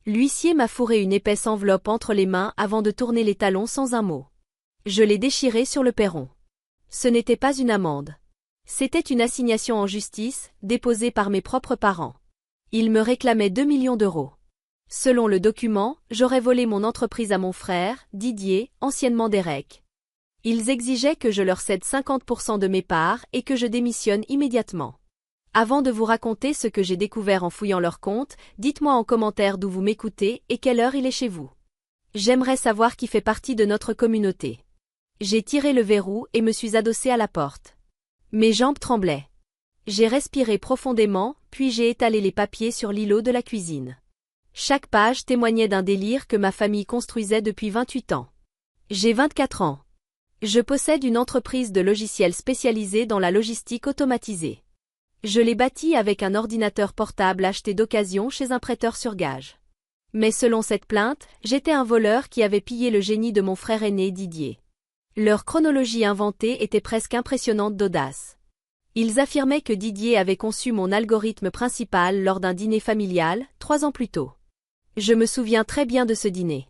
L'huissier m'a fourré une épaisse enveloppe entre les mains avant de tourner les talons sans un mot. Je l'ai déchirée sur le perron. Ce n'était pas une amende. C'était une assignation en justice, déposée par mes propres parents. Ils me réclamaient 2 millions d'euros. Selon le document, j'aurais volé mon entreprise à mon frère, Didier, anciennement Derek. Ils exigeaient que je leur cède 50% de mes parts et que je démissionne immédiatement. Avant de vous raconter ce que j'ai découvert en fouillant leur compte, dites-moi en commentaire d'où vous m'écoutez et quelle heure il est chez vous. J'aimerais savoir qui fait partie de notre communauté. J'ai tiré le verrou et me suis adossé à la porte. Mes jambes tremblaient. J'ai respiré profondément, puis j'ai étalé les papiers sur l'îlot de la cuisine. Chaque page témoignait d'un délire que ma famille construisait depuis 28 ans. J'ai 24 ans. Je possède une entreprise de logiciels spécialisée dans la logistique automatisée. Je l'ai bâtie avec un ordinateur portable acheté d'occasion chez un prêteur sur gage. Mais selon cette plainte, j'étais un voleur qui avait pillé le génie de mon frère aîné Didier. Leur chronologie inventée était presque impressionnante d'audace. Ils affirmaient que Didier avait conçu mon algorithme principal lors d'un dîner familial, 3 ans plus tôt. Je me souviens très bien de ce dîner.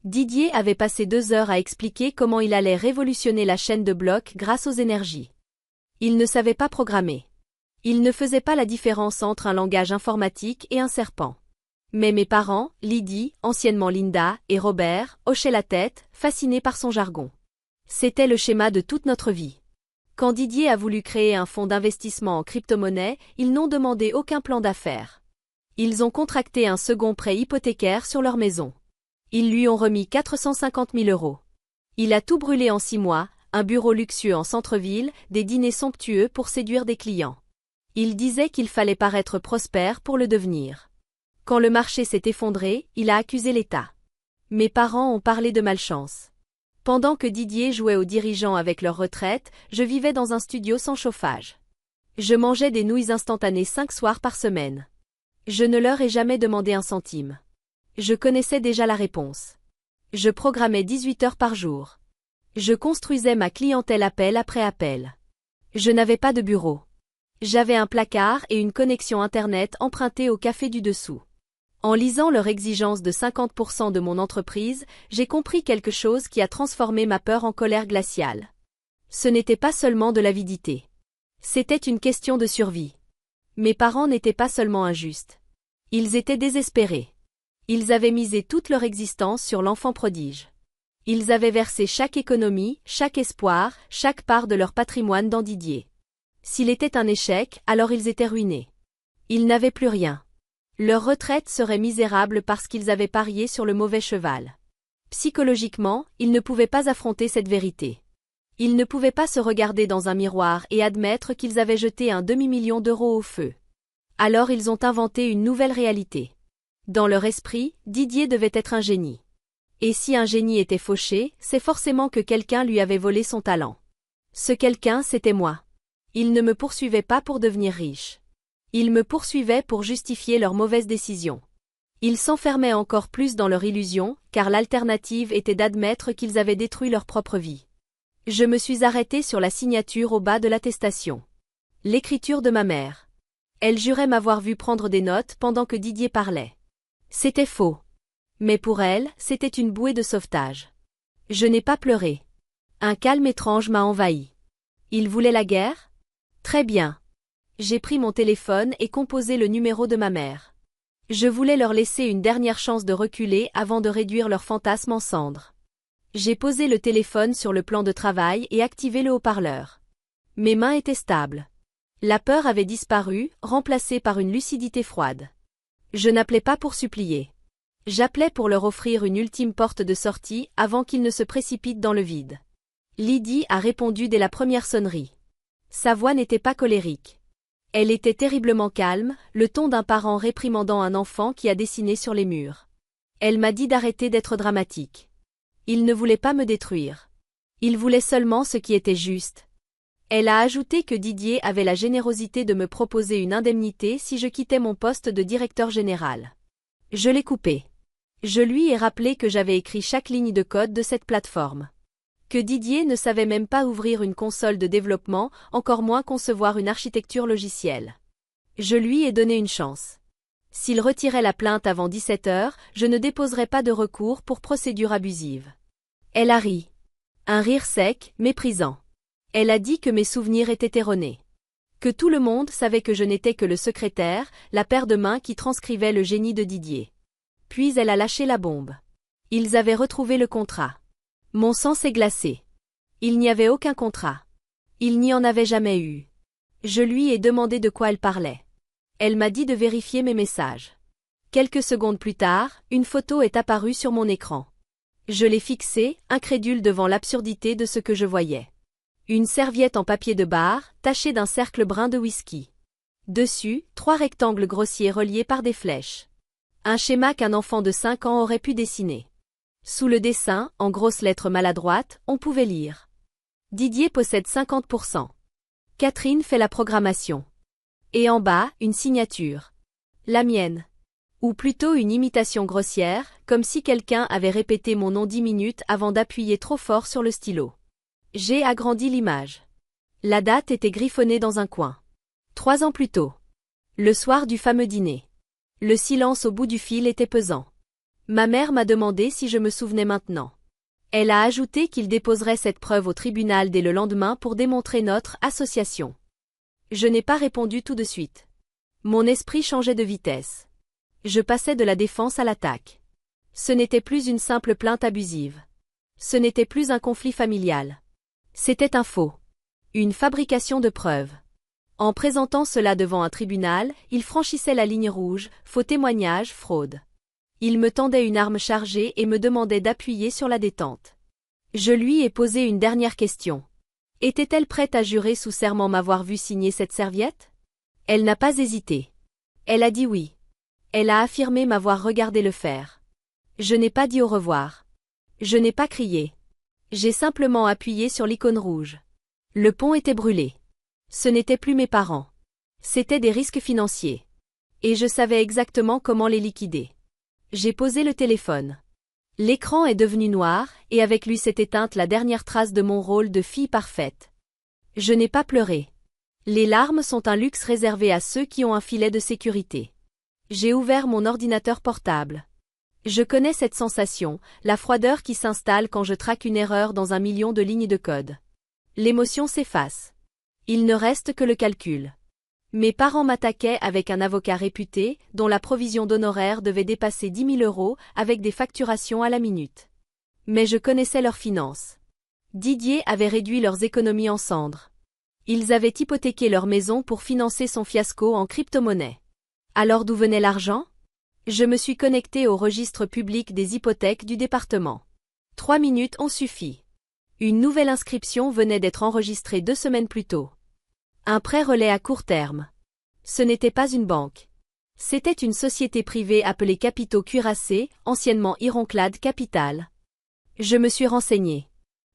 Didier avait passé 2 heures à expliquer comment il allait révolutionner la chaîne de blocs grâce aux énergies. Il ne savait pas programmer. Il ne faisait pas la différence entre un langage informatique et un serpent. Mais mes parents, Lydie, anciennement Linda, et Robert, hochaient la tête, fascinés par son jargon. C'était le schéma de toute notre vie. Quand Didier a voulu créer un fonds d'investissement en crypto-monnaie, ils n'ont demandé aucun plan d'affaires. Ils ont contracté un second prêt hypothécaire sur leur maison. Ils lui ont remis 450 000 euros. Il a tout brûlé en 6 mois, un bureau luxueux en centre-ville, des dîners somptueux pour séduire des clients. Il disait qu'il fallait paraître prospère pour le devenir. Quand le marché s'est effondré, il a accusé l'État. Mes parents ont parlé de malchance. Pendant que Didier jouait aux dirigeants avec leur retraite, je vivais dans un studio sans chauffage. Je mangeais des nouilles instantanées 5 soirs par semaine. Je ne leur ai jamais demandé un centime. Je connaissais déjà la réponse. Je programmais 18 heures par jour. Je construisais ma clientèle appel après appel. Je n'avais pas de bureau. J'avais un placard et une connexion Internet empruntée au café du dessous. En lisant leur exigence de 50% de mon entreprise, j'ai compris quelque chose qui a transformé ma peur en colère glaciale. Ce n'était pas seulement de l'avidité. C'était une question de survie. Mes parents n'étaient pas seulement injustes. Ils étaient désespérés. Ils avaient misé toute leur existence sur l'enfant prodige. Ils avaient versé chaque économie, chaque espoir, chaque part de leur patrimoine dans Didier. S'il était un échec, alors ils étaient ruinés. Ils n'avaient plus rien. Leur retraite serait misérable parce qu'ils avaient parié sur le mauvais cheval. Psychologiquement, ils ne pouvaient pas affronter cette vérité. Ils ne pouvaient pas se regarder dans un miroir et admettre qu'ils avaient jeté un demi-million d'euros au feu. Alors ils ont inventé une nouvelle réalité. Dans leur esprit, Didier devait être un génie. Et si un génie était fauché, c'est forcément que quelqu'un lui avait volé son talent. Ce quelqu'un, c'était moi. Ils ne me poursuivaient pas pour devenir riche. Ils me poursuivaient pour justifier leurs mauvaises décisions. Ils s'enfermaient encore plus dans leur illusion, car l'alternative était d'admettre qu'ils avaient détruit leur propre vie. Je me suis arrêtée sur la signature au bas de l'attestation. L'écriture de ma mère. Elle jurait m'avoir vu prendre des notes pendant que Didier parlait. C'était faux. Mais pour elle, c'était une bouée de sauvetage. Je n'ai pas pleuré. Un calme étrange m'a envahi. Ils voulaient la guerre ? Très bien. J'ai pris mon téléphone et composé le numéro de ma mère. Je voulais leur laisser une dernière chance de reculer avant de réduire leur fantasme en cendres. J'ai posé le téléphone sur le plan de travail et activé le haut-parleur. Mes mains étaient stables. La peur avait disparu, remplacée par une lucidité froide. Je n'appelais pas pour supplier. J'appelais pour leur offrir une ultime porte de sortie avant qu'ils ne se précipitent dans le vide. Lydie a répondu dès la première sonnerie. Sa voix n'était pas colérique. Elle était terriblement calme, le ton d'un parent réprimandant un enfant qui a dessiné sur les murs. Elle m'a dit d'arrêter d'être dramatique. Il ne voulait pas me détruire. Il voulait seulement ce qui était juste. Elle a ajouté que Didier avait la générosité de me proposer une indemnité si je quittais mon poste de directeur général. Je l'ai coupé. Je lui ai rappelé que j'avais écrit chaque ligne de code de cette plateforme. Que Didier ne savait même pas ouvrir une console de développement, encore moins concevoir une architecture logicielle. Je lui ai donné une chance. S'ils retiraient la plainte avant 17 heures, je ne déposerais pas de recours pour procédure abusive. Elle a ri. Un rire sec, méprisant. Elle a dit que mes souvenirs étaient erronés. Que tout le monde savait que je n'étais que le secrétaire, la paire de mains qui transcrivait le génie de Didier. Puis elle a lâché la bombe. Ils avaient retrouvé le contrat. Mon sang s'est glacé. Il n'y avait aucun contrat. Il n'y en avait jamais eu. Je lui ai demandé de quoi elle parlait. Elle m'a dit de vérifier mes messages. Quelques secondes plus tard, une photo est apparue sur mon écran. Je l'ai fixée, incrédule devant l'absurdité de ce que je voyais. Une serviette en papier de bar, tachée d'un cercle brun de whisky. Dessus, 3 rectangles grossiers reliés par des flèches. Un schéma qu'un enfant de 5 ans aurait pu dessiner. Sous le dessin, en grosses lettres maladroites, on pouvait lire. Didier possède 50%. Catherine fait la programmation. Et en bas, une signature. La mienne. Ou plutôt une imitation grossière, comme si quelqu'un avait répété mon nom 10 minutes avant d'appuyer trop fort sur le stylo. J'ai agrandi l'image. La date était griffonnée dans un coin. 3 ans plus tôt. Le soir du fameux dîner. Le silence au bout du fil était pesant. Ma mère m'a demandé si je me souvenais maintenant. Elle a ajouté qu'il déposerait cette preuve au tribunal dès le lendemain pour démontrer notre association. Je n'ai pas répondu tout de suite. Mon esprit changeait de vitesse. Je passais de la défense à l'attaque. Ce n'était plus une simple plainte abusive. Ce n'était plus un conflit familial. C'était un faux. Une fabrication de preuves. En présentant cela devant un tribunal, il franchissait la ligne rouge, faux témoignage, fraude. Il me tendait une arme chargée et me demandait d'appuyer sur la détente. Je lui ai posé une dernière question. Était-elle prête à jurer sous serment m'avoir vu signer cette serviette? Elle n'a pas hésité. Elle a dit oui. Elle a affirmé m'avoir regardé le faire. Je n'ai pas dit au revoir. Je n'ai pas crié. J'ai simplement appuyé sur l'icône rouge. Le pont était brûlé. Ce n'étaient plus mes parents. C'étaient des risques financiers. Et je savais exactement comment les liquider. J'ai posé le téléphone. L'écran est devenu noir, et avec lui s'est éteinte la dernière trace de mon rôle de fille parfaite. Je n'ai pas pleuré. Les larmes sont un luxe réservé à ceux qui ont un filet de sécurité. J'ai ouvert mon ordinateur portable. Je connais cette sensation, la froideur qui s'installe quand je traque une erreur dans 1 million de lignes de code. L'émotion s'efface. Il ne reste que le calcul. Mes parents m'attaquaient avec un avocat réputé, dont la provision d'honoraires devait dépasser 10 000 € avec des facturations à la minute. Mais je connaissais leurs finances. Didier avait réduit leurs économies en cendres. Ils avaient hypothéqué leur maison pour financer son fiasco en crypto-monnaie. Alors d'où venait l'argent? Je me suis connecté au registre public des hypothèques du département. 3 minutes ont suffi. Une nouvelle inscription venait d'être enregistrée 2 semaines plus tôt. Un prêt relais à court terme. Ce n'était pas une banque. C'était une société privée appelée Capitaux Cuirassés, anciennement Ironclad Capital. Je me suis renseigné.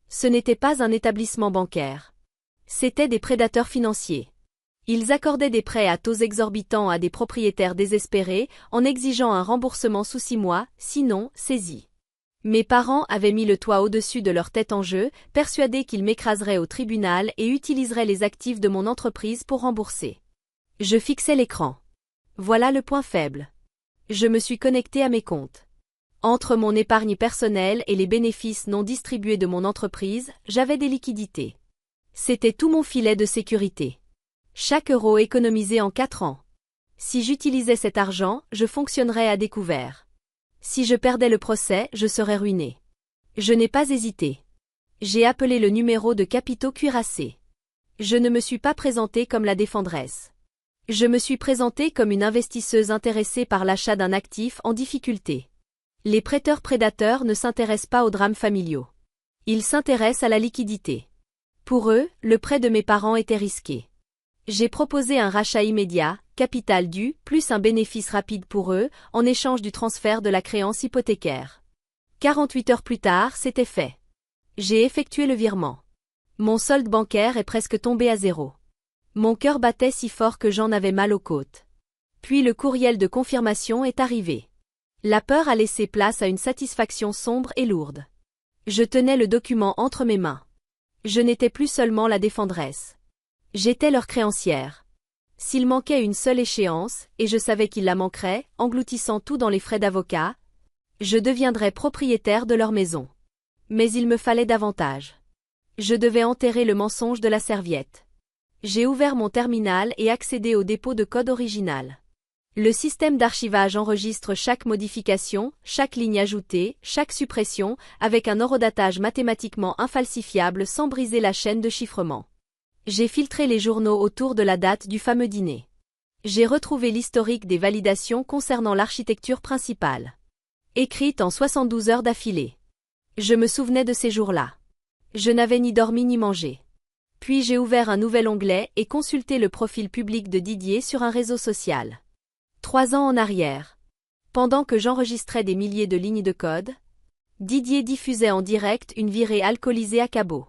Ce n'était pas un établissement bancaire. C'étaient des prédateurs financiers. Ils accordaient des prêts à taux exorbitants à des propriétaires désespérés, en exigeant un remboursement sous 6 mois, sinon, saisie. Mes parents avaient mis le toit au-dessus de leur tête en jeu, persuadés qu'ils m'écraseraient au tribunal et utiliseraient les actifs de mon entreprise pour rembourser. Je fixais l'écran. Voilà le point faible. Je me suis connecté à mes comptes. Entre mon épargne personnelle et les bénéfices non distribués de mon entreprise, j'avais des liquidités. C'était tout mon filet de sécurité. Chaque euro économisé en 4 ans. Si j'utilisais cet argent, je fonctionnerais à découvert. Si je perdais le procès, je serais ruiné. Je n'ai pas hésité. J'ai appelé le numéro de Capitaux Cuirassés. Je ne me suis pas présentée comme la défendresse. Je me suis présentée comme une investisseuse intéressée par l'achat d'un actif en difficulté. Les prêteurs prédateurs ne s'intéressent pas aux drames familiaux. Ils s'intéressent à la liquidité. Pour eux, le prêt de mes parents était risqué. J'ai proposé un rachat immédiat, capital dû, plus un bénéfice rapide pour eux, en échange du transfert de la créance hypothécaire. 48 heures plus tard, c'était fait. J'ai effectué le virement. Mon solde bancaire est presque tombé à 0. Mon cœur battait si fort que j'en avais mal aux côtes. Puis le courriel de confirmation est arrivé. La peur a laissé place à une satisfaction sombre et lourde. Je tenais le document entre mes mains. Je n'étais plus seulement la défendresse. J'étais leur créancière. S'il manquait une seule échéance, et je savais qu'il la manquerait, engloutissant tout dans les frais d'avocat, je deviendrais propriétaire de leur maison. Mais il me fallait davantage. Je devais enterrer le mensonge de la serviette. J'ai ouvert mon terminal et accédé au dépôt de code original. Le système d'archivage enregistre chaque modification, chaque ligne ajoutée, chaque suppression, avec un horodatage mathématiquement infalsifiable sans briser la chaîne de chiffrement. J'ai filtré les journaux autour de la date du fameux dîner. J'ai retrouvé l'historique des validations concernant l'architecture principale. Écrite en 72 heures d'affilée. Je me souvenais de ces jours-là. Je n'avais ni dormi ni mangé. Puis j'ai ouvert un nouvel onglet et consulté le profil public de Didier sur un réseau social. 3 ans en arrière. Pendant que j'enregistrais des milliers de lignes de code, Didier diffusait en direct une virée alcoolisée à Cabo.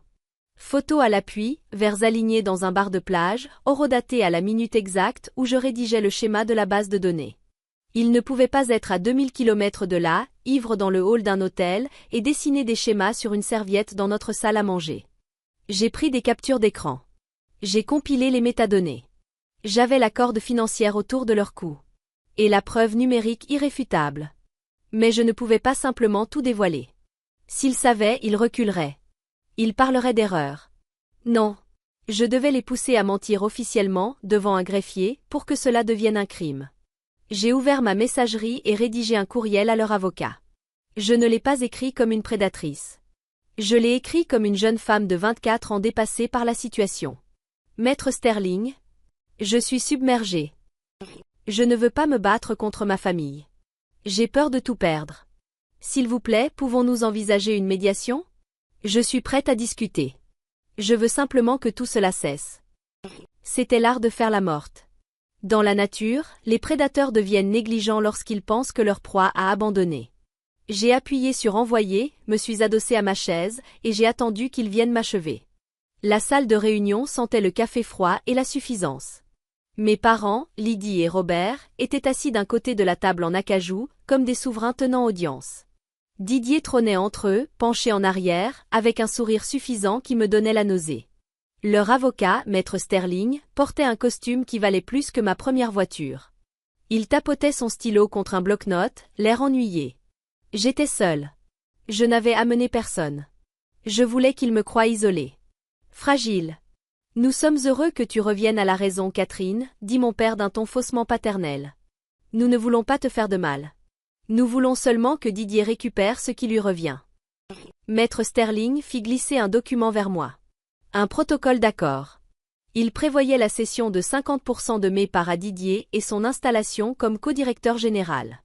Photos à l'appui, vers alignés dans un bar de plage, horodaté à la minute exacte où je rédigeais le schéma de la base de données. Il ne pouvait pas être à 2000 km de là, ivre dans le hall d'un hôtel, et dessiner des schémas sur une serviette dans notre salle à manger. J'ai pris des captures d'écran. J'ai compilé les métadonnées. J'avais la corde financière autour de leur cou. Et la preuve numérique irréfutable. Mais je ne pouvais pas simplement tout dévoiler. S'ils savaient, ils reculeraient. Ils parleraient d'erreur. Non. Je devais les pousser à mentir officiellement, devant un greffier, pour que cela devienne un crime. J'ai ouvert ma messagerie et rédigé un courriel à leur avocat. Je ne l'ai pas écrit comme une prédatrice. Je l'ai écrit comme une jeune femme de 24 ans dépassée par la situation. Maître Sterling, je suis submergée. Je ne veux pas me battre contre ma famille. J'ai peur de tout perdre. S'il vous plaît, pouvons-nous envisager une médiation? Je suis prête à discuter. Je veux simplement que tout cela cesse. C'était l'art de faire la morte. Dans la nature, les prédateurs deviennent négligents lorsqu'ils pensent que leur proie a abandonné. J'ai appuyé sur envoyer, me suis adossée à ma chaise, et j'ai attendu qu'ils viennent m'achever. La salle de réunion sentait le café froid et la suffisance. Mes parents, Lydie et Robert, étaient assis d'un côté de la table en acajou, comme des souverains tenant audience. Didier trônait entre eux, penché en arrière, avec un sourire suffisant qui me donnait la nausée. Leur avocat, Maître Sterling, portait un costume qui valait plus que ma première voiture. Il tapotait son stylo contre un bloc-notes, l'air ennuyé. J'étais seule. Je n'avais amené personne. Je voulais qu'il me croie isolée. Fragile. Nous sommes heureux que tu reviennes à la raison, Catherine, dit mon père d'un ton faussement paternel. Nous ne voulons pas te faire de mal. Nous voulons seulement que Didier récupère ce qui lui revient. Maître Sterling fit glisser un document vers moi. Un protocole d'accord. Il prévoyait la cession de 50% de mes parts à Didier et son installation comme co-directeur général.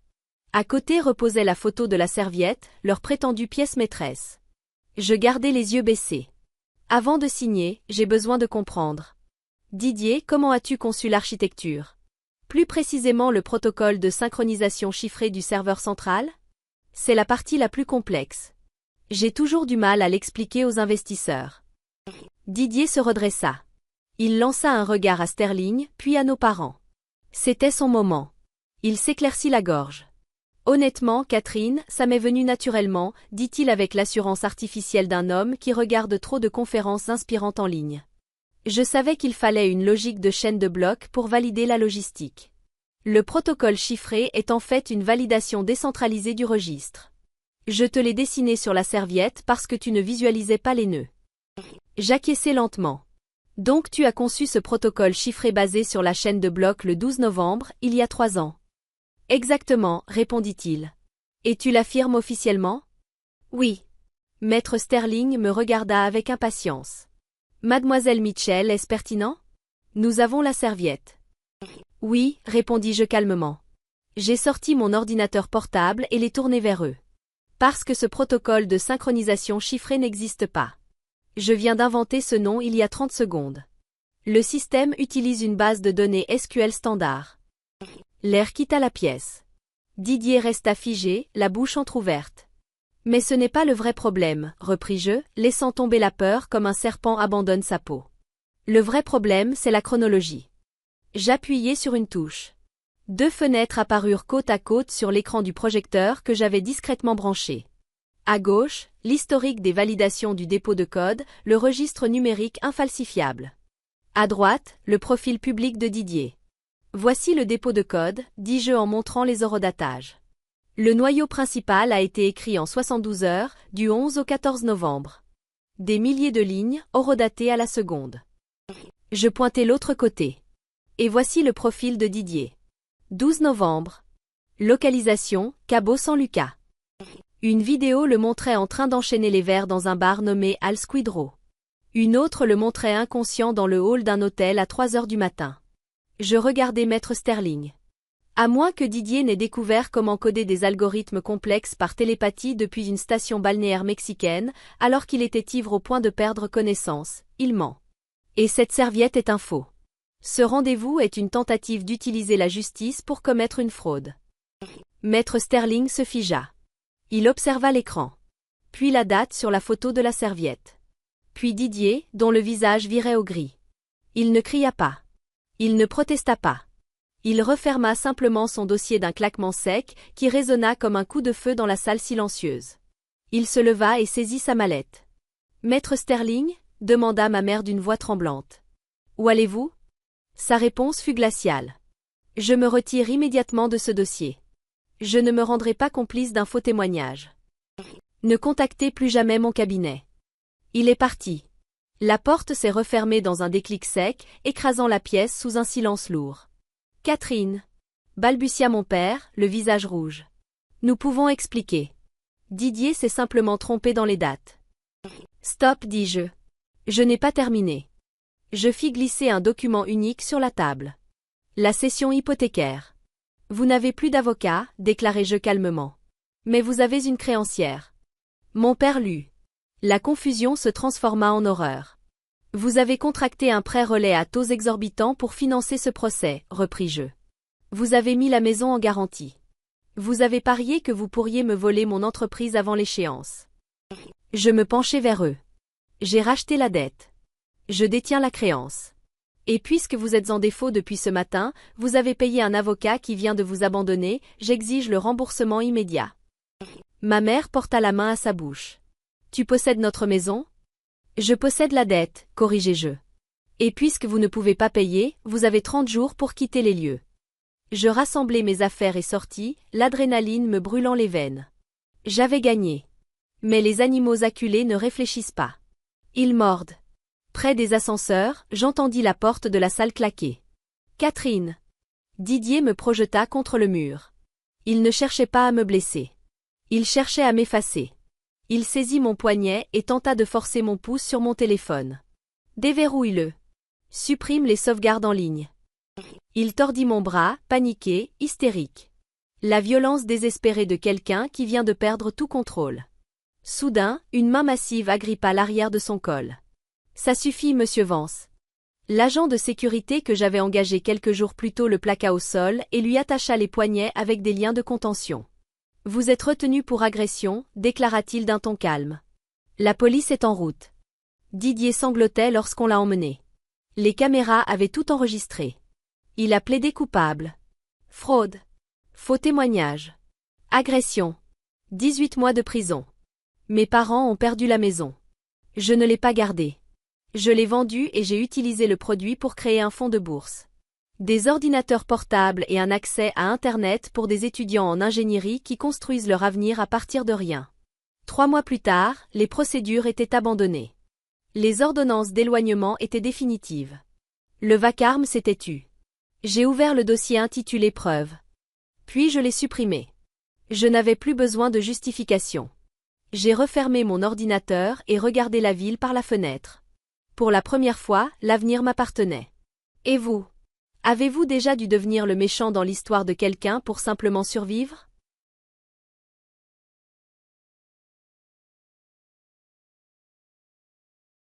À côté reposait la photo de la serviette, leur prétendue pièce maîtresse. Je gardais les yeux baissés. Avant de signer, j'ai besoin de comprendre. Didier, comment as-tu conçu l'architecture? Plus précisément le protocole de synchronisation chiffrée du serveur central? C'est la partie la plus complexe. J'ai toujours du mal à l'expliquer aux investisseurs. Didier se redressa. Il lança un regard à Sterling, puis à nos parents. C'était son moment. Il s'éclaircit la gorge. Honnêtement, Catherine, ça m'est venu naturellement, dit-il avec l'assurance artificielle d'un homme qui regarde trop de conférences inspirantes en ligne. Je savais qu'il fallait une logique de chaîne de blocs pour valider la logistique. Le protocole chiffré est en fait une validation décentralisée du registre. Je te l'ai dessiné sur la serviette parce que tu ne visualisais pas les nœuds. J'acquiesçai lentement. Donc tu as conçu ce protocole chiffré basé sur la chaîne de blocs le 12 novembre, il y a 3 ans. Exactement, répondit-il. Et tu l'affirmes officiellement? Oui. Maître Sterling me regarda avec impatience. Mademoiselle Mitchell, est-ce pertinent? Nous avons la serviette. Oui, répondis-je calmement. J'ai sorti mon ordinateur portable et l'ai tourné vers eux. Parce que ce protocole de synchronisation chiffrée n'existe pas. Je viens d'inventer ce nom il y a 30 secondes. Le système utilise une base de données SQL standard. L'air quitta la pièce. Didier resta figé, la bouche entr'ouverte. Mais ce n'est pas le vrai problème, repris-je, laissant tomber la peur comme un serpent abandonne sa peau. Le vrai problème, c'est la chronologie. J'appuyai sur une touche. 2 fenêtres apparurent côte à côte sur l'écran du projecteur que j'avais discrètement branché. À gauche, l'historique des validations du dépôt de code, le registre numérique infalsifiable. À droite, le profil public de Didier. Voici le dépôt de code, dis-je en montrant les horodatages. Le noyau principal a été écrit en 72 heures, du 11 au 14 novembre. Des milliers de lignes, horodatées à la seconde. Je pointai l'autre côté. Et voici le profil de Didier. 12 novembre. Localisation, Cabo San Lucas. Une vidéo le montrait en train d'enchaîner les verres dans un bar nommé Al Squidro. Une autre le montrait inconscient dans le hall d'un hôtel à 3 heures du matin. Je regardais Maître Sterling. À moins que Didier n'ait découvert comment coder des algorithmes complexes par télépathie depuis une station balnéaire mexicaine, alors qu'il était ivre au point de perdre connaissance, il ment. Et cette serviette est un faux. Ce rendez-vous est une tentative d'utiliser la justice pour commettre une fraude. Maître Sterling se figea. Il observa l'écran. Puis la date sur la photo de la serviette. Puis Didier, dont le visage virait au gris. Il ne cria pas. Il ne protesta pas. Il referma simplement son dossier d'un claquement sec qui résonna comme un coup de feu dans la salle silencieuse. Il se leva et saisit sa mallette. « Maître Sterling » demanda ma mère d'une voix tremblante. « Où allez-vous » Sa réponse fut glaciale. « Je me retire immédiatement de ce dossier. Je ne me rendrai pas complice d'un faux témoignage. Ne contactez plus jamais mon cabinet. » Il est parti. La porte s'est refermée dans un déclic sec, écrasant la pièce sous un silence lourd. Catherine, balbutia mon père, le visage rouge. Nous pouvons expliquer. Didier s'est simplement trompé dans les dates. Stop, dis-je. Je n'ai pas terminé. Je fis glisser un document unique sur la table. La cession hypothécaire. Vous n'avez plus d'avocat, déclarai-je calmement. Mais vous avez une créancière. Mon père lut. La confusion se transforma en horreur. Vous avez contracté un prêt relais à taux exorbitants pour financer ce procès, repris-je. Vous avez mis la maison en garantie. Vous avez parié que vous pourriez me voler mon entreprise avant l'échéance. Je me penchai vers eux. J'ai racheté la dette. Je détiens la créance. Et puisque vous êtes en défaut depuis ce matin, vous avez payé un avocat qui vient de vous abandonner, j'exige le remboursement immédiat. Ma mère porta la main à sa bouche. Tu possèdes notre maison ? Je possède la dette, corrigeai-je. Et puisque vous ne pouvez pas payer, vous avez 30 jours pour quitter les lieux. Je rassemblai mes affaires et sortis, l'adrénaline me brûlant les veines. J'avais gagné. Mais les animaux acculés ne réfléchissent pas. Ils mordent. Près des ascenseurs, j'entendis la porte de la salle claquer. Catherine. Didier me projeta contre le mur. Il ne cherchait pas à me blesser. Il cherchait à m'effacer. Il saisit mon poignet et tenta de forcer mon pouce sur mon téléphone. Déverrouille-le. Supprime les sauvegardes en ligne. Il tordit mon bras, paniqué, hystérique. La violence désespérée de quelqu'un qui vient de perdre tout contrôle. Soudain, une main massive agrippa l'arrière de son col. Ça suffit, monsieur Vance. L'agent de sécurité que j'avais engagé quelques jours plus tôt le plaqua au sol et lui attacha les poignets avec des liens de contention. Vous êtes retenu pour agression, déclara-t-il d'un ton calme. La police est en route. Didier sanglotait lorsqu'on l'a emmené. Les caméras avaient tout enregistré. Il a plaidé coupable. Fraude. Faux témoignage. Agression. 18 mois de prison. Mes parents ont perdu la maison. Je ne l'ai pas gardée. Je l'ai vendue et j'ai utilisé le produit pour créer un fonds de bourse. Des ordinateurs portables et un accès à Internet pour des étudiants en ingénierie qui construisent leur avenir à partir de rien. 3 mois plus tard, les procédures étaient abandonnées. Les ordonnances d'éloignement étaient définitives. Le vacarme s'était tu. J'ai ouvert le dossier intitulé Preuves. Puis je l'ai supprimé. Je n'avais plus besoin de justification. J'ai refermé mon ordinateur et regardé la ville par la fenêtre. Pour la première fois, l'avenir m'appartenait. Et vous ? Avez-vous déjà dû devenir le méchant dans l'histoire de quelqu'un pour simplement survivre ?